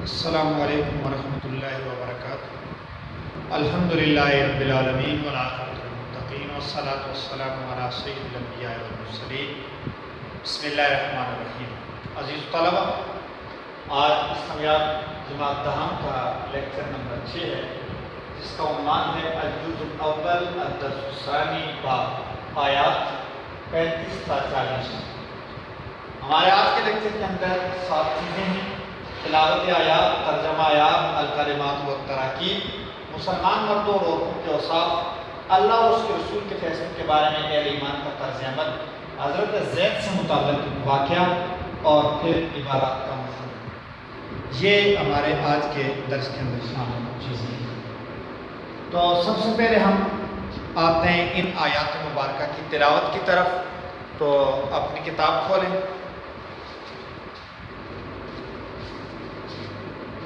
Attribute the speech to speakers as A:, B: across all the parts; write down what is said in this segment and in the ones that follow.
A: السلام علیکم ورحمۃ اللہ وبرکاتہ۔ الحمدللہ رب العالمین والعاقبۃ للمتقین والصلاۃ والسلام علی سید الانبیاء والمرسلین۔ بسم اللہ الرحمن الرحیم۔ عزیز طلبہ، آج اسلامیات جماعت دہم کا لیکچر نمبر 6 ہے، جس کا عنوان ہے الجزء الاول الدرس الثانی باب آیات 35 تا 40۔ ہمارے آج کے لیکچر کے اندر 7 چیزیں ہیں: تلاوت آیات، ترجمہ آیات، الکلمات و تراکیب، مسلمان مردوں اور عورتوں کے اوصاف، اللہ اور اس کے رسول کے فیصلے کے بارے میں اہل ایمان کا طرز عمل، حضرت زید سے متعلق واقعہ اور پھر عبارات کا مفہوم۔ یہ ہمارے آج کے درس کے اندر شامل چیزیں ہیں۔ تو سب سے پہلے ہم آتے ہیں ان آیات مبارکہ کی تلاوت کی طرف۔ تو اپنی کتاب کھولیں،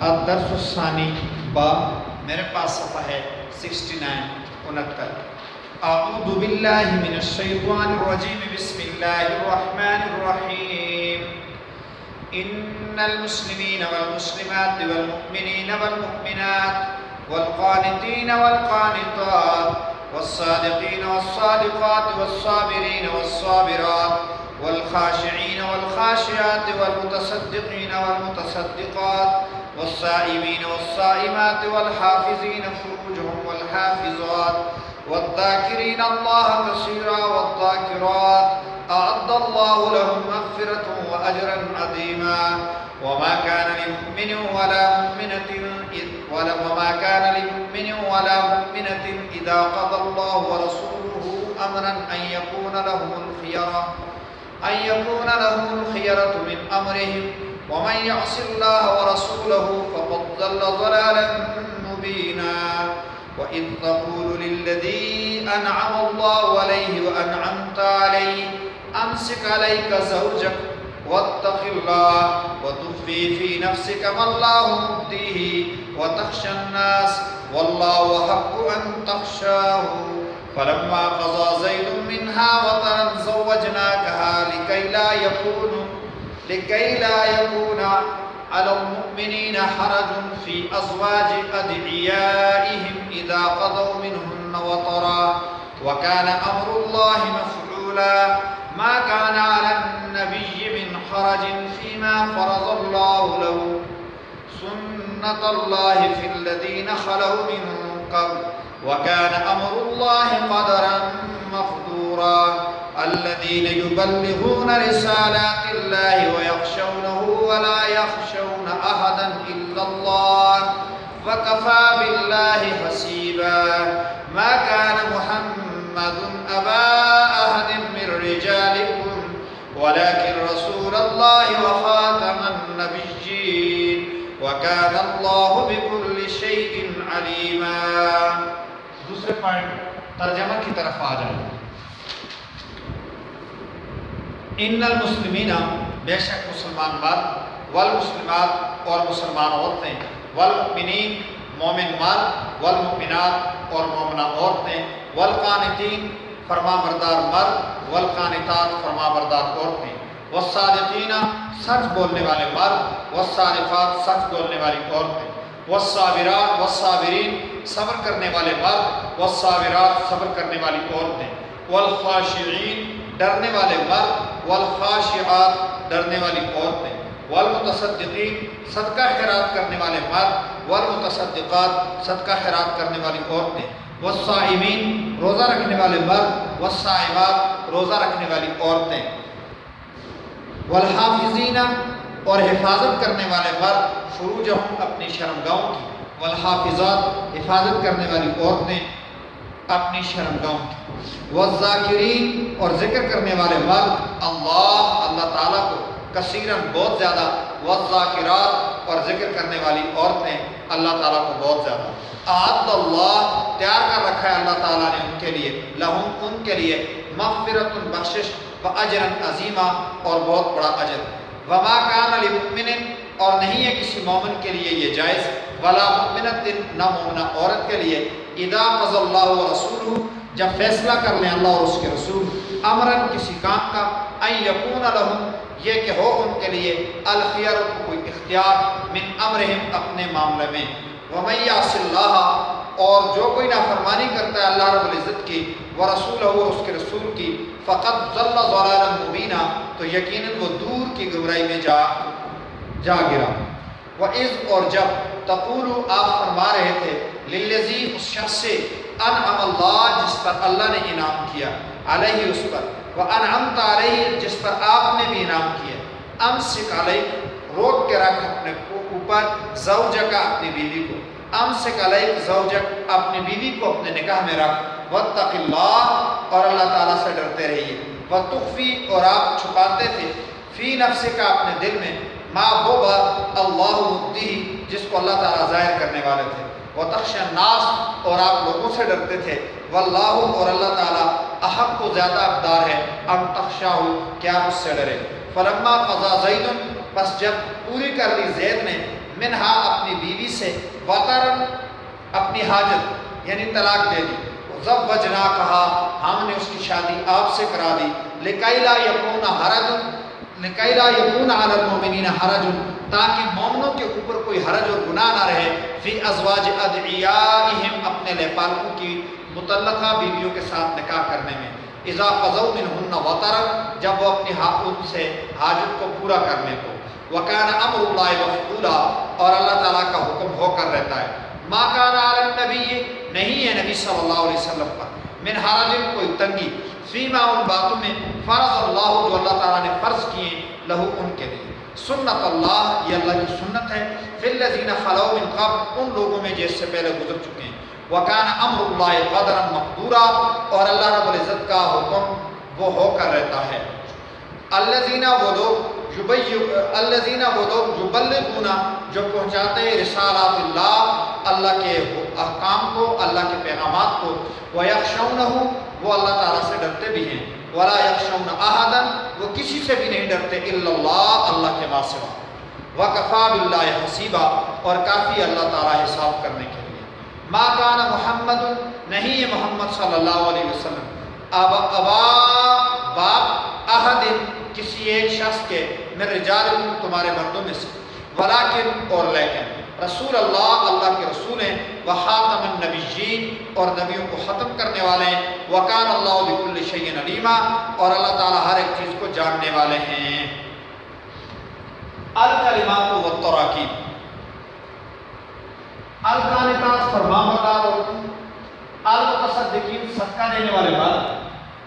A: الدرس الثانی باب، میرے پاس صفحہ ہے 69 اعوذ باللہ من الشیطان الرجیم، بسم اللہ الرحمن الرحیم۔ ان المسلمین والمسلمات والمؤمنین والمؤمنات والقانتین والقانتات والصادقین والصادقات والصابرین والصابرات والخاشعین والخاشعات والمتصدقین والمتصدقات والصائمین والصائمات والحافظین فروجهم والحافظات والذاکرین اللہ کثیرا والذاکرات اعد اللہ لهم مغفرة واجرا عظیما۔ وما كان لمؤمن ولا مؤمنة إذا قضى الله ورسوله أمرا أن يكون لهم الخيرة من أمرهم، ومن يعص الله ورسوله فقد ضل ضلالا مبينا۔ وإذ تقول للذي أنعم الله عليه وأنعمت عليه أمسك عليك زوجك واتق الله وتخفي في نفسك ما الله مبديه وتخشى الناس والله أحق أن تخشاه، فلما قضى زيد منها وطرا زوجناكها لكي لا يكون على المؤمنين حرج في أزواج أدعيائهم إذا قضوا منهن وطرا، وكان أمر الله مفعولا۔ ما كان على النبي من حرج فيما فرض الله له، سنة الله في الذين خلوا من قبل، وكان أمر الله قدرا مقدورا۔ الذين يبلغون رسالات الله ويخشونه ولا يخشون أحدا إلا الله وكفى بالله حسيبا۔ ما كان محمد أبا أحد من رجالكم ولكن رسول الله وخاتم النبيين وكان الله بكل شيء عليما۔ دوسرے پوائنٹ ترجمہ کی طرف آ جائیں۔ ان المسلمین، بے شک مسلمان مرد، والمسلمات اور مسلمان عورتیں، والمؤمنین مومن مرد، والمؤمنات اور مومنہ عورتیں، والقانتین فرما بردار مرد، والقانتات فرما بردار عورتیں، والصادقین سچ بولنے والے مرد، والصادقات سچ بولنے والی عورتیں، والصابرات والصابرین صبر کرنے والے مرد، والصابرات صبر کرنے والی عورتیں، والخاشعین ڈرنے والے مرد، والخاشعات ڈرنے والی عورتیں، والمتصدقین صدقہ خیرات کرنے والے مرد، والمتصدقات صدقہ خیرات کرنے والی عورتیں، والصائمین روزہ رکھنے والے مرد، والصائمات روزہ رکھنے والی عورتیں، والحافظین اور حفاظت کرنے والے مرد، فروجہم اپنی شرمگاہوں کی، والحافظات حفاظت کرنے والی عورتیں اپنی شرمگاہوں کی، والذاکرین اور ذکر کرنے والے مرد اللہ تعالیٰ کو کثیراً بہت زیادہ، والذاکرات اور ذکر کرنے والی عورتیں اللہ تعالیٰ کو بہت زیادہ۔ اعد اللہ تیار کر رکھا ہے اللہ تعالیٰ نے ان کے لیے، لہم ان کے لیے، مغفرۃ بخشش، واجرا عظیما اور بہت بڑا اجر۔ وما کان لمؤمن اور نہیں ہے کسی مومن کے لیے یہ جائز، ولا مؤمنۃ نہ مومنہ عورت کے لیے، اذا قضى اللہ ورسولہ جب فیصلہ کر لیں اللہ اور اس کے رسول، امراً کسی کام کا، ان یکون لہم یہ کہ ہو ان کے لیے الخیار کوئی اختیار من امرہم اپنے معاملے میں، ومن یعص اللہ اور جو کوئی نافرمانی کرتا ہے اللہ رب العزت کی، ورسولہ اور اس کے رسول کی، فقد ضل ضلالا مبینا تو یقیناً وہ دور کی گمراہی میں جا گرا۔ وَإِذْ اور جب تقولو آپ فرما رہے تھے للذی اس شخص سے انعم اللہ جس پر اللہ نے انعام کیا، علیہ اس پر، وانعمت علیہ جس پر آپ نے بھی انعام کیا، امسک علیہ روک کے رکھ اپنے اوپر، زوجک اپنی بیوی کو، امسک علیہ زوجک اپنی بیوی کو اپنے نکاح میں رکھ، واتق اللہ اور اللہ تعالیٰ سے ڈرتے رہیے، وتخفی اور آپ چھپاتے تھے، فی نفسک اپنے دل میں، ما وہ بات اللہ مبدی جس کو اللہ تعالیٰ ظاہر کرنے والے تھے، وتخشى الناس اور آپ لوگوں سے ڈرتے تھے، واللہ اور اللہ تعالیٰ احق کو زیادہ حقدار ہے ان تخشاہ کہ آپ اس سے ڈرے۔ فلما قضا زید پس جب پوری کر لی زید نے منہا اپنی بیوی سے، وطرن اپنی حاجت یعنی طلاق دے دی، زوجنا کہا ہم نے اس کی شادی آپ سے کرا دی، لکی لا یکون حرج لکی لا یکون علی المؤمنین حرج تاکہ مومنوں کے اوپر کوئی حرج اور گناہ نہ رہے، فی ازواج ادعیائہم اپنے لیپالکوں کی مطلقہ بیویوں کے ساتھ نکاح کرنے میں، اذا قضوا منہن وطرا جب وہ اپنی ان سے حاجت کو پورا کرنے کو، وکان امر اللہ مفعولا اور اللہ تعالیٰ کا حکم ہو کر رہتا ہے، ما کان علی النبی نہیں ہے نبی صلی اللہ علیہ وسلم پر، من حرج کوئی تنگی، فیما ان باتوں میں فرض اللہ جو اللہ تعالیٰ نے فرض کیے لہو ان کے لیے، سنت اللہ یہ اللہ کی سنت ہے، فی الذین خلو من قبل ان لوگوں میں جس سے پہلے گزر چکے ہیں، وکان امر اللہ قدرا مقدورا اور اللہ رب العزت کا حکم وہ ہو کر رہتا ہے۔ الذین وہ لوگ یبلغون جو پہنچاتے ہیں رسالات اللہ اللہ کے احکام کو، اللہ کے پیغامات کو، ویخشونہ وہ اللہ تعالیٰ سے ڈرتے بھی ہیں، ولا یخشون احدا وہ کسی سے بھی نہیں ڈرتے الا اللہ اللہ کے سوا، وکفی باللہ حسیبا اور کافی اللہ تعالیٰ حساب کرنے کے لیے۔ ما کان محمد نہیں ہے محمد صلی اللہ علیہ وسلم ابا باپ احد کسی ایک شخص کے من رجالکم تمہارے مردوں میں سے، ولیکن اور لیکن رسول اللہ اللہ کے رسول ہیں، وخاتم النبیین اور نبیوں کو ختم کرنے والے ہیں، وکان اللہ بکل شیء علیما اور اللہ تعالیٰ ہر ایک چیز کو جاننے والے ہیں۔ الکلمات والتراکیب القانتات فرمانبردار عورتوں، المتصدقین صدقہ دینے والے مرد،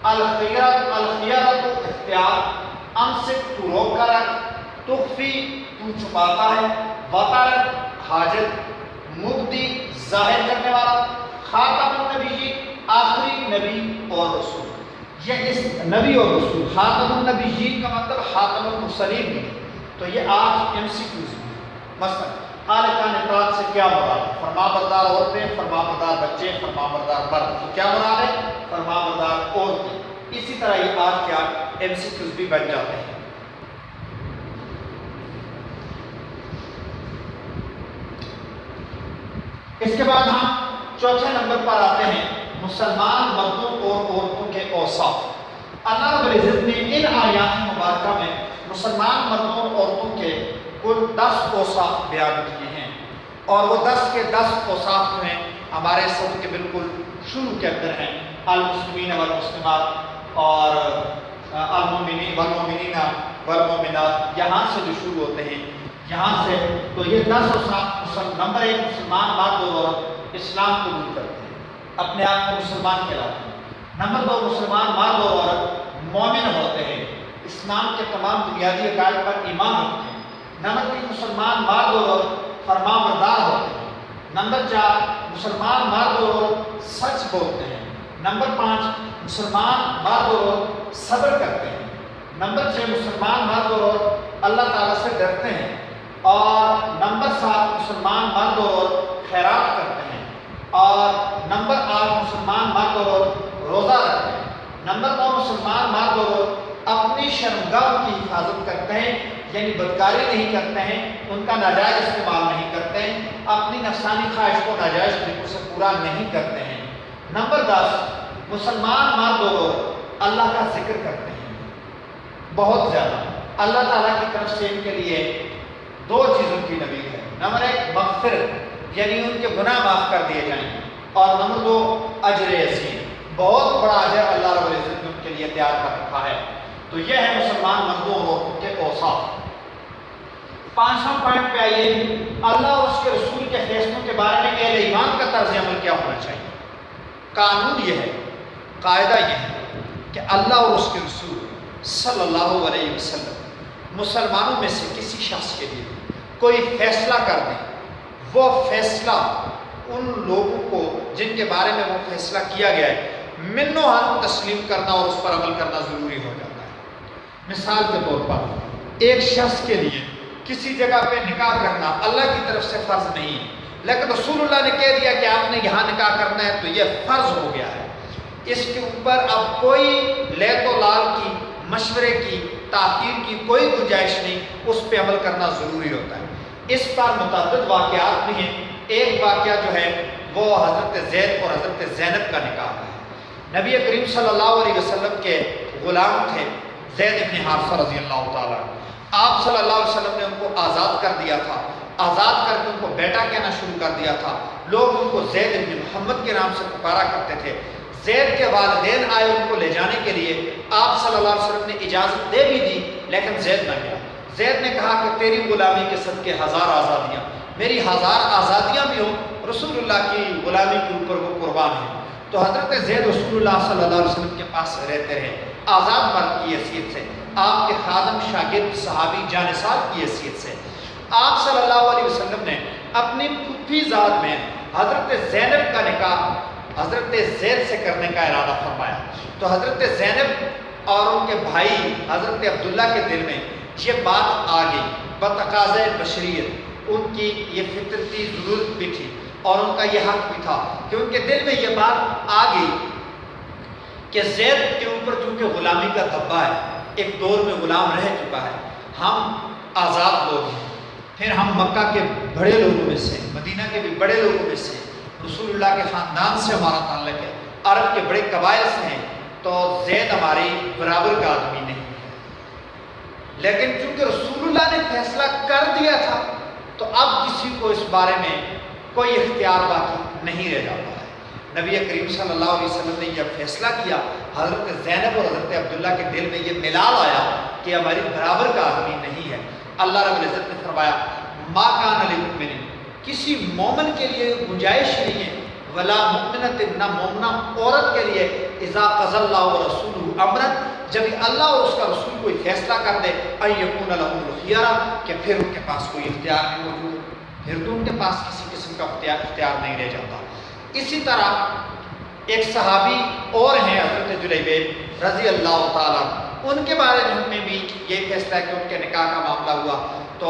A: الخیارۃ اختیار، امسک تو روک کر رکھ، تخفی تو چھپاتا ہے، وطرن حاجت، مبدی ظاہر کرنے والا، خاتم النبی آخری نبی اور رسول، یہ اس نبی اور رسول خاتم النبیین کا مطلب خاتم المرسلین بھی، تو یہ آج MCQs مثلا قانتات سے کیا مراد ہے؟ فرمانبردار عورتیں، فرمانبردار بچے، فرمانبردار مرد، تو کیا مراد ہے؟ فرمانبردار عورتیں۔ اسی طرح یہ آج کیا MCQs بھی بن جاتے ہیں۔ اس کے بعد ہم چوتھے نمبر پر آتے ہیں مسلمان مردوں اور عورتوں کے اوصاف۔ اللہ رب العزت نے ان آیات مبارکہ میں مسلمان مردوں اور عورتوں کے کل 10 اوصاف بیان کیے ہیں، اور وہ 10 کے 10 اوصاف جو ہیں ہمارے صف کے بالکل شروع کے اندر ہیں، المسلمین والمسلمات اور المؤمنین والمؤمنین والمؤمنات، یہاں سے جو شروع ہوتے ہیں یہاں سے، تو یہ 10 اوصاف۔ نمبر 1 مسلمان مرد اور عورت اسلام قبول کرتے ہیں، اپنے آپ کو مسلمان کہلاتے ہیں۔ نمبر 2 مسلمان مرد اور عورت مومن ہوتے ہیں، اسلام کے تمام بنیادی عقائد پر ایمان رکھتے ہیں۔ نمبر 3 مسلمان مرد اور عورت فرمانبردار ہوتے ہیں۔ نمبر 4 مسلمان مرد اور عورت سچ بولتے ہیں۔ نمبر 5 مسلمان مرد اور عورت صبر کرتے ہیں۔ نمبر 6 مسلمان مرد اور عورت اللہ تعالیٰ سے ڈرتے ہیں۔ اور نمبر 7 مسلمان مرد اور عورت خیرات کرتے ہیں۔ اور نمبر 8 مسلمان مرد اور عورت روزہ رکھتے ہیں۔ نمبر 9 مسلمان مرد اور عورت اپنی شرمگاہ کی حفاظت کرتے ہیں، یعنی بدکاری نہیں کرتے ہیں، ان کا ناجائز استعمال نہیں کرتے ہیں، اپنی نفسانی خواہش کو ناجائز طریقوں سے پورا نہیں کرتے ہیں۔ نمبر 10 مسلمان مرد اور عورت اللہ کا ذکر کرتے ہیں بہت زیادہ، اللہ تعالیٰ کی طرف سے ان کے لیے دو چیزوں کی نوید ہے۔ نمبر ایک مغفرت، یعنی ان کے گناہ معاف کر دیے جائیں، اور نمبر دو اجر عظیم، بہت بڑا اجر اللہ رب العزت نے ان کے لیے تیار کر رکھا ہے۔ تو یہ ہے مسلمان مردوں اور عورتوں کے اوصاف۔ 5واں پوائنٹ پہ آئیے، اللہ اور اس کے رسول کے فیصلوں کے بارے میں اہل ایمان کا طرز عمل کیا ہونا چاہیے۔ قانون یہ ہے، قاعدہ یہ ہے کہ اللہ اور اس کے رسول صلی اللہ علیہ وسلم مسلمانوں میں سے کسی شخص کے لیے کوئی فیصلہ کر دیں، وہ فیصلہ ان لوگوں کو جن کے بارے میں وہ فیصلہ کیا گیا ہے منو ہم تسلیم کرنا اور اس پر عمل کرنا ضروری ہو جاتا ہے۔ مثال کے طور پر ایک شخص کے لیے کسی جگہ پہ نکاح کرنا اللہ کی طرف سے فرض نہیں ہے، لیکن رسول اللہ نے کہہ دیا کہ آپ نے یہاں نکاح کرنا ہے تو یہ فرض ہو گیا ہے۔ اس کے اوپر اب کوئی لیت و لال کی، مشورے کی، تاخیر کی کوئی گنجائش نہیں، اس پہ عمل کرنا ضروری ہوتا ہے۔ اس پر متعدد واقعات بھی ہیں۔ ایک واقعہ جو ہے وہ حضرت زید اور حضرت زینب کا نکاح ہے۔ نبی کریم صلی اللہ علیہ وسلم کے غلام تھے زید بن حارثہ رضی اللہ تعالیٰ۔ آپ صلی اللہ علیہ وسلم نے ان کو آزاد کر دیا تھا، آزاد کر کے ان کو بیٹا کہنا شروع کر دیا تھا۔ لوگ ان کو زید بن محمد کے نام سے پکارا کرتے تھے۔ زید کے والدین آئے ان کو لے جانے کے لیے، آپ صلی اللہ علیہ وسلم نے اجازت دے بھی دی، لیکن زید نہ گیا۔ زید نے کہا کہ تیری غلامی کے صدقے 1000 آزادیاں، میری 1000 آزادیاں بھی ہوں، رسول اللہ کی غلامی کے اوپر وہ قربان ہیں۔ تو حضرت زید رسول اللہ صلی اللہ علیہ وسلم کے پاس رہتے رہے، آزاد مرد کی حیثیت سے، آپ کے خادم، شاگرد، صحابی، جانثار کی حیثیت سے۔ آپ صلی اللہ علیہ وسلم نے اپنی پھوپھی زاد میں حضرت زینب کا نکاح حضرت زید سے کرنے کا ارادہ فرمایا۔ تو حضرت زینب اور ان کے بھائی حضرت عبداللہ کے دل میں یہ بات آ گئی، بتقاضۂ بشریت، ان کی یہ فطرتی ضرورت بھی تھی اور ان کا یہ حق بھی تھا کہ ان کے دل میں یہ بات آ گئی کہ زید کے اوپر چونکہ غلامی کا دھبا ہے، ایک دور میں غلام رہ چکا ہے، ہم آزاد لوگ ہیں، پھر ہم مکہ کے بڑے لوگوں میں سے، مدینہ کے بھی بڑے لوگوں میں سے، رسول اللہ کے خاندان سے ہمارا تعلق ہے، عرب کے بڑے قبائل سے ہیں، تو زید ہماری برابر کا آدمی نہیں ہے۔ لیکن چونکہ رسول اللہ نے فیصلہ کر دیا تھا تو اب کسی کو اس بارے میں کوئی اختیار باقی نہیں رہ جاتا ہے۔ نبی کریم صلی اللہ علیہ وسلم نے یہ فیصلہ کیا، حضرت زینب اور حضرت عبداللہ کے دل میں یہ ملال آیا کہ ہماری برابر کا آدمی نہیں ہے۔ اللہ رب العزت نے فرمایا ما کان للمؤمن، کسی مومن کے لیے گنجائش نہیں ہے، ولا مؤمنۃ، نہ مومنہ عورت کے لیے، اذا قضى اللہ ورسولہ امرا، جب اللہ اور اس کا رسول کوئی فیصلہ کر دے، ان یکون لهم الخیارہ، کہ پھر ان کے پاس کوئی اختیار نہیں موجود ہے، پھر تو ان کے پاس کسی قسم کا اختیار نہیں رہ جاتا۔ اسی طرح ایک صحابی اور ہیں حضرت جلیبیب رضی اللہ تعالیٰ، ان کے بارے میں بھی یہ فیصلہ ہے کہ ان کے نکاح کا معاملہ ہوا تو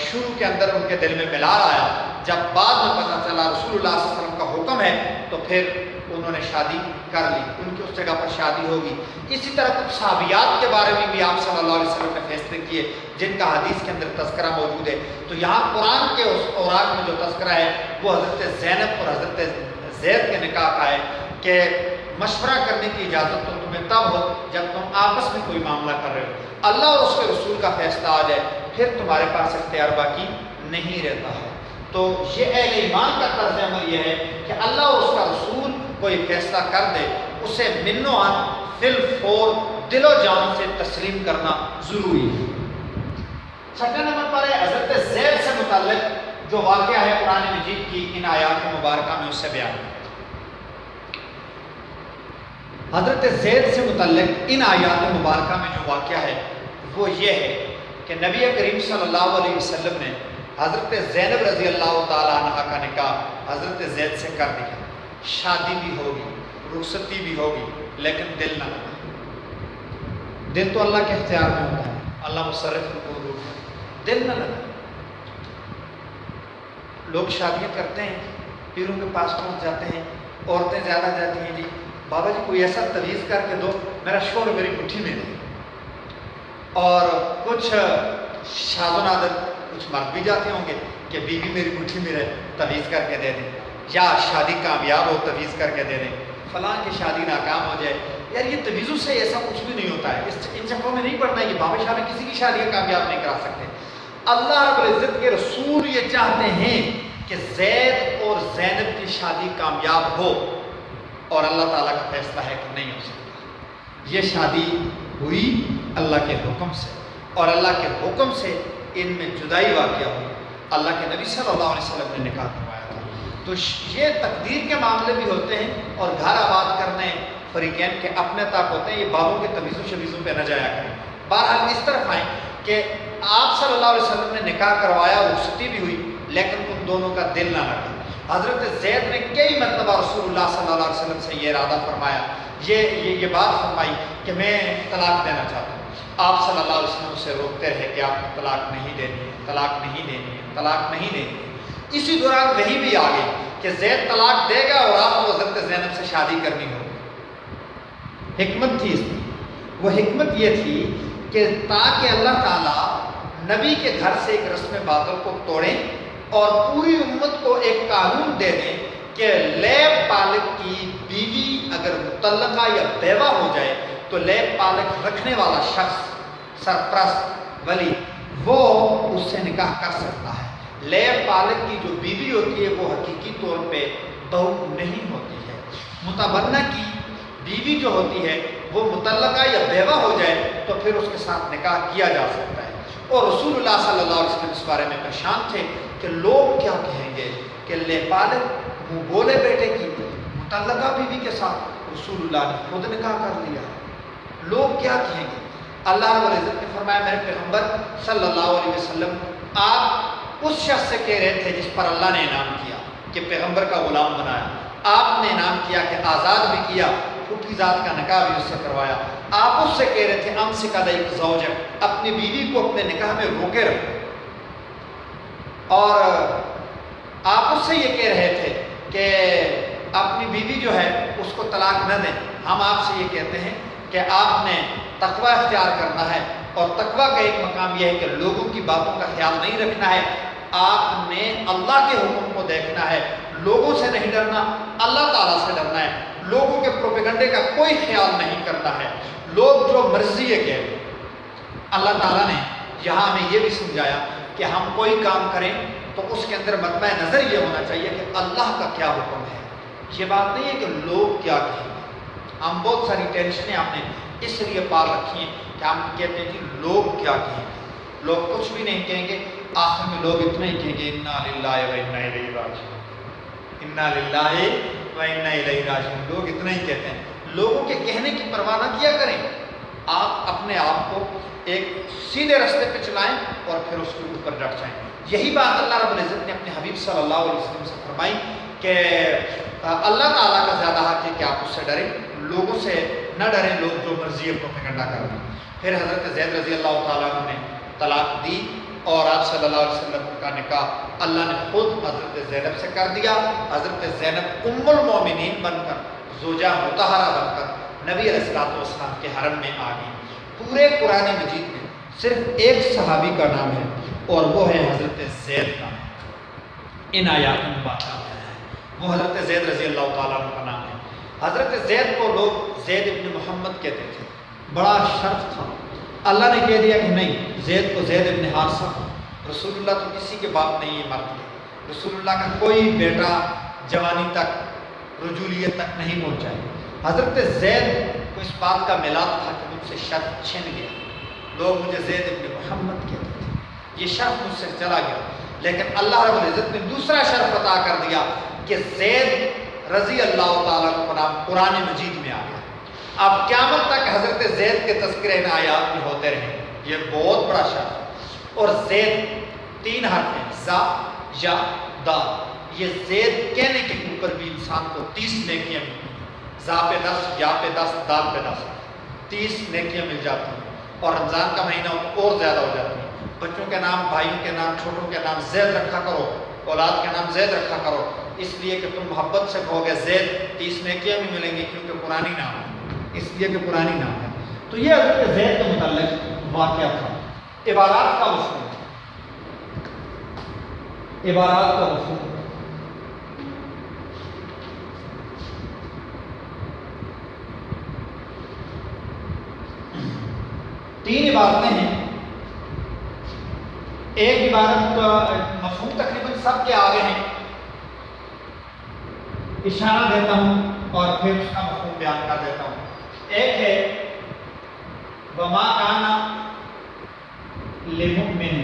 A: شروع کے اندر ان کے دل میں ملال آیا، جب بعد میں پتہ چلا رسول اللہ صلی اللہ علیہ وسلم کا حکم ہے تو پھر انہوں نے شادی کر لی، ان کی اس جگہ پر شادی ہوگی۔ اسی طرح کچھ صحابیات کے بارے میں بھی آپ صلی اللہ علیہ وسلم نے فیصلے کیے جن کا حدیث کے اندر تذکرہ موجود ہے۔ تو یہاں قرآن کے اس اوراق میں جو تذکرہ ہے وہ حضرت زینب اور حضرت زید کے نکاح کا ہے کہ مشورہ کرنے کی اجازت تو تمہیں تب ہو جب تم آپس میں کوئی معاملہ کر رہے ہو، اللہ اور اس کے رسول کا فیصلہ آ جائے پھر تمہارے پاس اختیار باقی نہیں رہتا ہے۔ تو یہ اہل ایمان کا طرز عمل یہ ہے کہ اللہ اور اس کا رسول کوئی فیصلہ کر دے، اسے منو عن فی الفور دل و جان سے تسلیم کرنا ضروری ہے۔ چھٹے نمبر پر ہے حضرت زید سے متعلق جو واقعہ ہے قرآن مجید کی ان آیات مبارکہ میں، اس سے بیان ہے۔ حضرت زید سے متعلق ان آیات مبارکہ میں جو واقعہ ہے وہ یہ ہے کہ نبی کریم صلی اللہ علیہ وسلم نے حضرت زینب رضی اللہ تعالیٰ عنہ کا نکاح حضرت زید سے کر دیا، شادی بھی ہوگی، رخصتی بھی ہوگی، لیکن دل نہ لگا۔ دل تو اللہ کے اختیار میں ہوتا ہے، اللہ مصرف القلوب ہے، دل نہ لگا۔ لوگ شادیاں کرتے ہیں، پیروں کے پاس پہنچ جاتے ہیں، عورتیں زیادہ جاتی ہیں، جی بابا جی کوئی ایسا تویز کر کے دو میرا شوہر میری مٹھی میں رہے۔ اور کچھ شاذ و نادر کچھ مرد بھی جاتے ہوں گے کہ بیوی میری مٹھی میں رہے، تویز کر کے دے دیں، یا شادی کامیاب ہو تویز کر کے دے دیں، فلاں کی شادی ناکام ہو جائے، یار یہ تویزوں سے ایسا کچھ بھی نہیں ہوتا ہے، ان چکروں میں نہیں پڑنا ہے، یہ باب شاہ میں کسی کی شادی کامیاب نہیں کرا سکتے۔ اللہ رب العزت کے رسول یہ چاہتے ہیں کہ زید اور زینب کی شادی کامیاب ہو، اور اللہ تعالیٰ کا فیصلہ ہے کہ نہیں ہو سکتا۔ یہ شادی ہوئی اللہ کے حکم سے، اور اللہ کے حکم سے ان میں جدائی واقع ہوئی۔ اللہ کے نبی صلی اللہ علیہ وسلم نے نکاح کروایا تھا۔ تو یہ تقدیر کے معاملے بھی ہوتے ہیں، اور گھر آباد کرنے فریقین کے اپنے طاق ہوتے ہیں، یہ بابوں کے تویزوں شویزوں پہ نہ جایا کریں۔ بہرحال اس طرف آئیں کہ آپ صلی اللہ علیہ وسلم نے نکاح کروایا، رخصتی بھی ہوئی، لیکن ان دونوں کا دل نہ لگا۔ حضرت زید نے کئی مرتبہ رسول اللہ صلی اللہ علیہ وسلم سے یہ ارادہ فرمایا، یہ بات فرمائی کہ میں طلاق دینا چاہتا ہوں۔ آپ صلی اللہ علیہ وسلم سے روکتے رہے کہ آپ کو طلاق نہیں دینی ہے، طلاق نہیں دینی ہے، طلاق نہیں دینی ہے۔ اسی دوران وہی بھی آ گئی کہ زید طلاق دے گا اور آپ کو حضرت زینب سے شادی کرنی ہوگی۔ حکمت تھی اس میں، وہ حکمت یہ تھی کہ تاکہ اللہ تعالیٰ نبی کے گھر سے ایک رسم باطل کو توڑیں اور پوری امت کو ایک قانون دے دیں کہ لیب پالک کی بیوی اگر مطلقہ یا بیوہ ہو جائے تو لیب پالک رکھنے والا شخص، سرپرست، ولی، وہ اس سے نکاح کر سکتا ہے۔ لیب پالک کی جو بیوی ہوتی ہے وہ حقیقی طور پہ بہو نہیں ہوتی ہے۔ متبنہ کی بیوی جو ہوتی ہے وہ مطلقہ یا بیوہ ہو جائے تو پھر اس کے ساتھ نکاح کیا جا سکتا ہے۔ اور رسول اللہ صلی اللہ علیہ وسلم اس بارے میں پریشان تھے کہ لوگ کیا کہیں گے کہ لیب پالک منہ بولے بیٹے کی مطلقہ بیوی کے ساتھ رسول اللہ نے خود نکاح کر لیا، لوگ کیا کہیں گے؟ اللہ رب العزت نے فرمایا میرے پیغمبر صلی اللہ علیہ وسلم آپ اس شخص سے کہہ رہے تھے جس پر اللہ نے انعام کیا کہ پیغمبر کا غلام بنایا، آپ نے انعام کیا کہ آزاد بھی کیا، پھوپھی ذات کا نکاح بھی اس سے کروایا۔ آپ اس سے کہہ رہے تھے امسک علیک زوجک، اپنی بیوی کو اپنے نکاح میں روکے رکھو، اور آپ اس سے یہ کہہ رہے تھے کہ اپنی بیوی جو ہے اس کو طلاق نہ دیں۔ ہم آپ سے یہ کہتے ہیں کہ آپ نے تقوی اختیار کرنا ہے، اور تقوی کا ایک مقام یہ ہے کہ لوگوں کی باتوں کا خیال نہیں رکھنا ہے، آپ نے اللہ کے حکم کو دیکھنا ہے، لوگوں سے نہیں ڈرنا، اللہ تعالیٰ سے ڈرنا ہے، لوگوں کے پروپیگنڈے کا کوئی خیال نہیں کرنا ہے، لوگ جو مرضی ہے کہہ۔ اللہ تعالیٰ نے یہاں ہمیں یہ بھی سمجھایا کہ ہم کوئی کام کریں تو اس کے اندر مطمع نظر یہ ہونا چاہیے کہ اللہ کا کیا حکم ہے۔ یہ بات نہیں ہے کہ لوگ کیا کہیں گے۔ ہم بہت ساری ٹینشنیں ہم نے اس لیے پال رکھی ہیں کہ ہم کہتے ہیں کہ لوگ کیا کہیں گے، لوگ کچھ بھی نہیں کہیں گے، آخر میں لوگ اتنا ہی کہیں گے انا للہ و انا الیہ راجعون، انا للہ و انا الیہ راجعون، لوگ اتنا ہی کہتے ہیں۔ لوگوں کے کہنے کی پرواہ نہ کیا کریں، آپ اپنے آپ کو ایک سیدھے راستے پہ چلائیں اور پھر اس کے اوپر ڈٹ جائیں۔ یہی بات اللہ رب العزت نے اپنے حبیب صلی اللہ علیہ وسلم سے فرمائی کہ اللہ تعالیٰ کا زیادہ حق ہے کہ آپ اس سے ڈریں، لوگوں سے نہ ڈریں، لوگ جو مرضی پروپیگنڈا کر رہے ہیں۔ پھر حضرت زید رضی اللہ تعالیٰ عنہ نے طلاق دی، اور آپ صلی اللہ علیہ وسلم کا نکاح اللہ نے خود حضرت زینب سے کر دیا۔ حضرت زینب ام المومنین بن کر، زوجہ مطہرہ بن کر نبی علیہ السلام کے حرم میں آ گئی۔ پورے قرآن مجید میں صرف ایک صحابی کا نام ہے اور وہ ہے حضرت زید کا، ان آیات مبارکہ میں ہے، وہ حضرت زید رضی اللہ تعالیٰ عنہ کا نام ہے۔ حضرت زید کو لوگ زید ابن محمد کہتے تھے، بڑا شرف تھا۔ اللہ نے کہہ دیا کہ نہیں، زید کو زید ابن حارثہ، رسول اللہ تو کسی کے باپ نہیں یہ مرد ہے، رسول اللہ کا کوئی بیٹا جوانی تک، رجولیت تک نہیں پہنچا ہے۔ حضرت زید کو اس بات کا ملال تھا کہ مجھ سے شرف چھن گیا، لوگ مجھے زید ابن محمد کہتے تھے، یہ شرف مجھ سے چلا گیا، لیکن اللہ رب العزت نے دوسرا شرف عطا کر دیا کہ زید رضی اللہ تعالیٰ کا نام قرآن مجید میں آ گیا۔ اب قیامت تک حضرت زید کے تذکرے ان آیات میں ہوتے رہے، یہ بہت بڑا شرف۔ اور زید 3 حرف ہیں، زا، یا، دال، یہ زید کہنے کے اوپر بھی انسان کو 30 نیکیاں ملتی ہیں، زا پہ 10، یا پہ 10، دال پہ 10، 30 نیکیاں مل جاتی ہیں، اور رمضان کا مہینہ اور زیادہ ہو جاتی ہیں۔ بچوں کے نام، بھائیوں کے نام، چھوٹوں کے نام زید رکھا کرو، اولاد کے نام زید رکھا کرو، اس لیے کہ تم محبت سے کہو گے زید، 30 نیکیاں بھی ملیں گی، کیونکہ قرآنی نام ہے، اس لیے کہ قرآنی نام ہے۔ تو یہ حضرت زید کے متعلق واقعہ تھا۔ عبارات کا وصول، عبارات کا وصول، 3 عبارتیں ہیں. ایک عبارت کا مفہوم تقریباً سب کے آگے ہیں، اشارہ دیتا ہوں اور پھر اس کا مفہوم بیان کر دیتا ہوں. ایک ہے وما کان لمؤمن،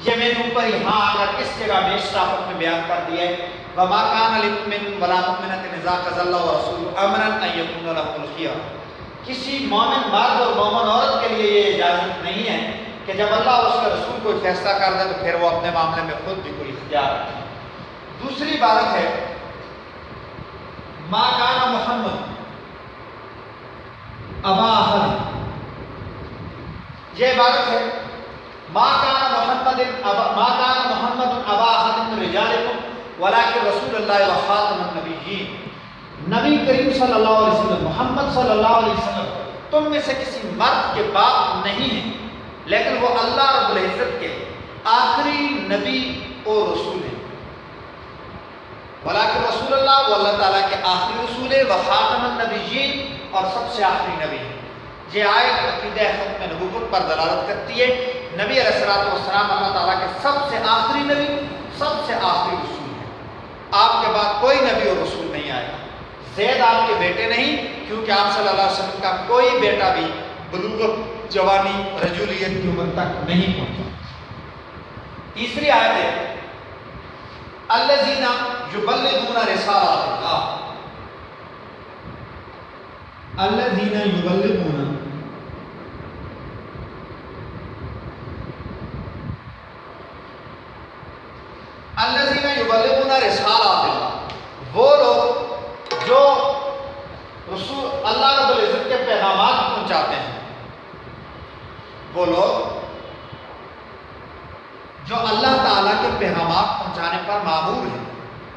A: یہ میں نے اوپر یہاں آ کر اس جگہ میں شرافت میں بیان کر دیا ہے. وما کان لمؤمن ولا مؤمنۃ اذا قضى الله ورسوله امرا ان يكون لهم الخيار. کسی مومن مرد اور مومن عورت کے لیے یہ اجازت نہیں ہے کہ جب اللہ اور اس کے رسول کوئی فیصلہ کر دے تو پھر وہ اپنے معاملے میں خود بھی کوئی اختیار رکھے. دوسری عبارت ہے ما کان محمد ابا احد، یہ عبارت ہے ما کان محمد ابا احد من رجالکم ولکن رسول اللہ وخاتم النبیین. نبی کریم صلی اللہ علیہ وسلم، محمد صلی اللہ علیہ وسلم تم میں سے کسی مرد کے باپ نہیں ہیں، لیکن وہ اللہ رب العزت کے آخری نبی اور رسول ہیں. ولیکن رسول اللہ، وہ اللہ تعالیٰ کے آخری رسول ہے، وخاتم النبیین اور سب سے آخری نبی ہے. یہ آیت عقیدہ ختم نبوت پر دلالت کرتی ہے. نبی علیہ الصلوۃ والسلام اللہ تعالیٰ کے سب سے آخری نبی، سب سے آخری رسول ہیں. آپ کے بعد کوئی نبی اور رسول نہیں آئے گا. زید آپ کے بیٹے نہیں، کیونکہ آپ صلی اللہ علیہ وسلم کا کوئی بیٹا بھی بلوغت، جوانی، رجولیت کی عمر تک نہیں پہنچا. تیسری آیت ہے الذین یبلغون رسالات اللہ، الذین یبلغون رسالات اللہ، وہ لوگ جو رسول اللہ رب العزت کے پیغامات پہنچاتے ہیں، وہ لوگ جو اللہ تعالیٰ کے پیغامات پہنچانے پر مامور ہیں،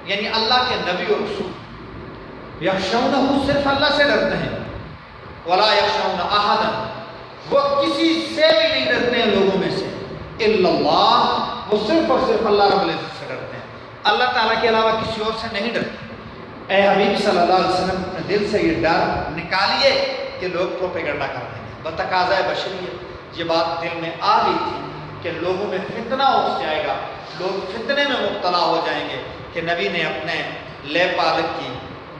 A: یعنی اللہ کے نبی اور رسول. یخشونہ، صرف اللہ سے ڈرتے ہیں. ولا یخشون احدا، وہ کسی سے بھی نہیں ڈرتے ہیں لوگوں میں سے. الا اللہ، وہ صرف اور صرف اللہ رب العزت سے ڈرتے ہیں، اللہ تعالیٰ کے علاوہ کسی اور سے نہیں ڈرتے. اے حبیب صلی اللہ علیہ وسلم اپنے دل سے یہ ڈر نکالیے کہ لوگ پروپیگنڈا کر رہے ہیں. بتقاضۂ بشریت یہ بات دل میں آ گئی تھی کہ لوگوں میں فتنہ اٹھ جائے گا، لوگ فتنے میں مبتلا ہو جائیں گے کہ نبی نے اپنے لے پالک کی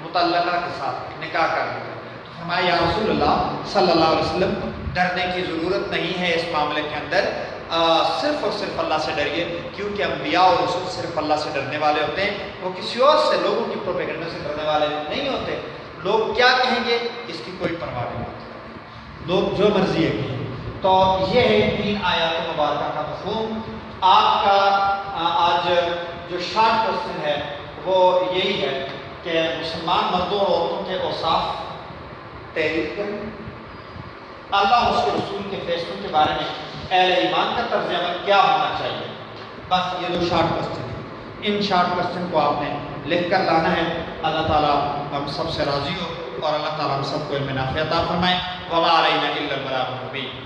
A: مطلقہ کے ساتھ نکاح کر لیا. تو فرمایا یا رسول اللہ صلی اللہ علیہ وسلم ڈرنے کی ضرورت نہیں ہے اس معاملے کے اندر، صرف اور صرف اللہ سے ڈریے، کیونکہ انبیاء اور رسول صرف اللہ سے ڈرنے والے ہوتے ہیں، وہ کسی اور سے، لوگوں کی پروپیگنڈا سے ڈرنے والے نہیں ہوتے. لوگ کیا کہیں گے اس کی کوئی پرواہ نہیں ہوتی، لوگ جو مرضی ہے کہیں. تو یہ ہے 3 آیات مبارکہ کا مفہوم. آپ کا آج جو شارٹ کوسچن ہے وہ یہی ہے کہ مسلمان مردوں اور عورتوں کے اوصاف تحریر کریں، اللہ اور اس کے رسول کے فیصلوں کے بارے میں اہل ایمان کا طرز عمل کیا ہونا چاہیے. بس یہ 2 شارٹ کوسچن ہیں. ان شارٹ کوسچن کو آپ نے لکھ کر لانا ہے. اللہ تعالیٰ ہم سب سے راضی ہو اور اللہ تعالیٰ ہم سب کو علم نافع عطا فرمائے. وما علینا الا البلاغ المبین.